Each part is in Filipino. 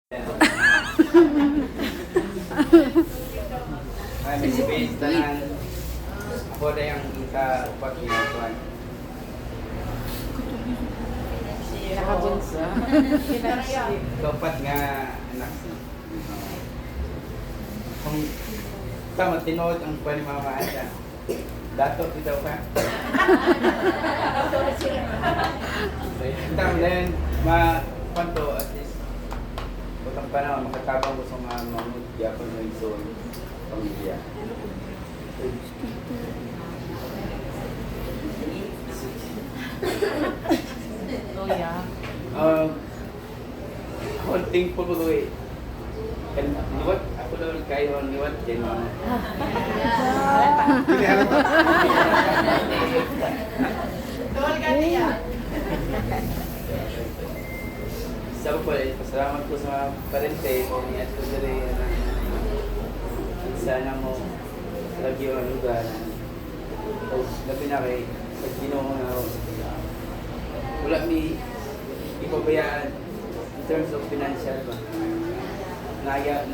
Ay, may space tanan. Ako na yung ika-upat ginagawan. Nakabunsa. Ika-upat nga anak. Kung tama, tinood ang panimamaan siya. Dato, bitaw ka. Tama na yun, mapanto at least. Putang panahon, makatabang ko sa mga mamudya ko ng zone. Pamilya. Oh, yeah. Konting po ko eh. Liwat, ako lang kayo ang liwat din mo. Sa po eh, pasalamat po sa mga parente o niya ito dali sana mo lagi yung lugar. Labi na kay pag ginoo na wala mi ipabayaan in terms of financial ba. Naya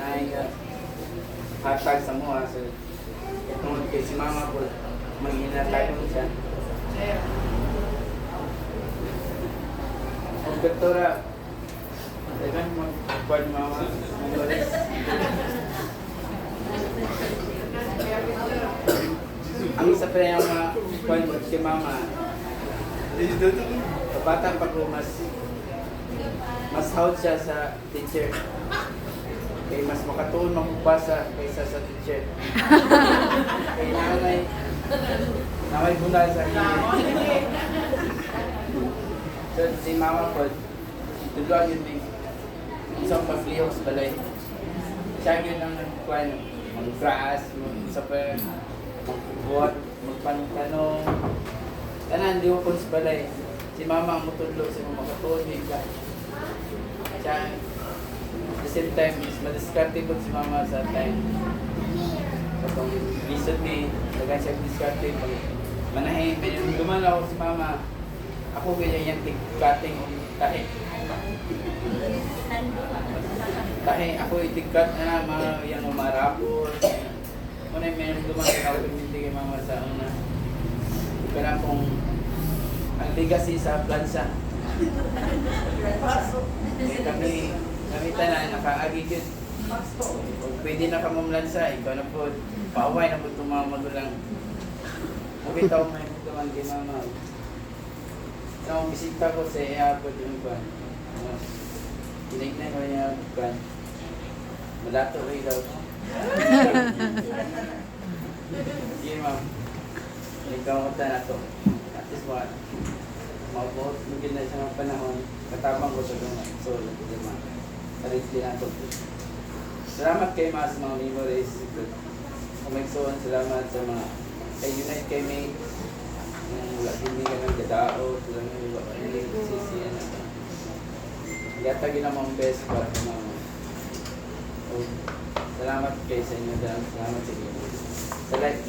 hashtag sa mga so itong kay si mama po manghina tayo siya. Ang doktora Evan, magpapal mama Dolores. Ang isa pa yung mga kwan si mama bata pa ko mas hawd siya sa teacher kaya mas makatuon magbasa kaysa sa teacher kaya nanay bunal sa akin so si mama ko tuloy yun may isang paglihok sa balay siya yun ang kwan mag-grass isa pa magbuhat magpantanong tanan di ko kung sa balay si mama ang mutudlo si mama katuon yung ka siya at the same time is madiskarte po si mama sa time kapag lisod ni lagan siya diskarte pag manahin duman ako si mama ako ganyan yung tig-cutting o tahi tahi ako itig-cut na mga yung umarapos muna yung meron duman ako pinili kay mama sa una kaya kung ang legacy sa plansa kami tanan nakaagi yun kung pwede na ka mamlansa ikaw na po paaway na po itong mga magulang mabitaw may magdaman kay mama sa akong bisita ko sa airport yung ban tinignan ko niya ban malato rin daw sige ma'am ikaw ang na to at least what mabuot mungkin na siya ng panahon katabang ko sa lungan so diba sarit din nato salamat kay mas mga memories kumagsoon salamat sa mga kay unite kay mate wala hindi ka ng gadao lang yung iba sisiyan yata ginamang best para sa mga salamat kay sa inyo salamat sa inyo sa life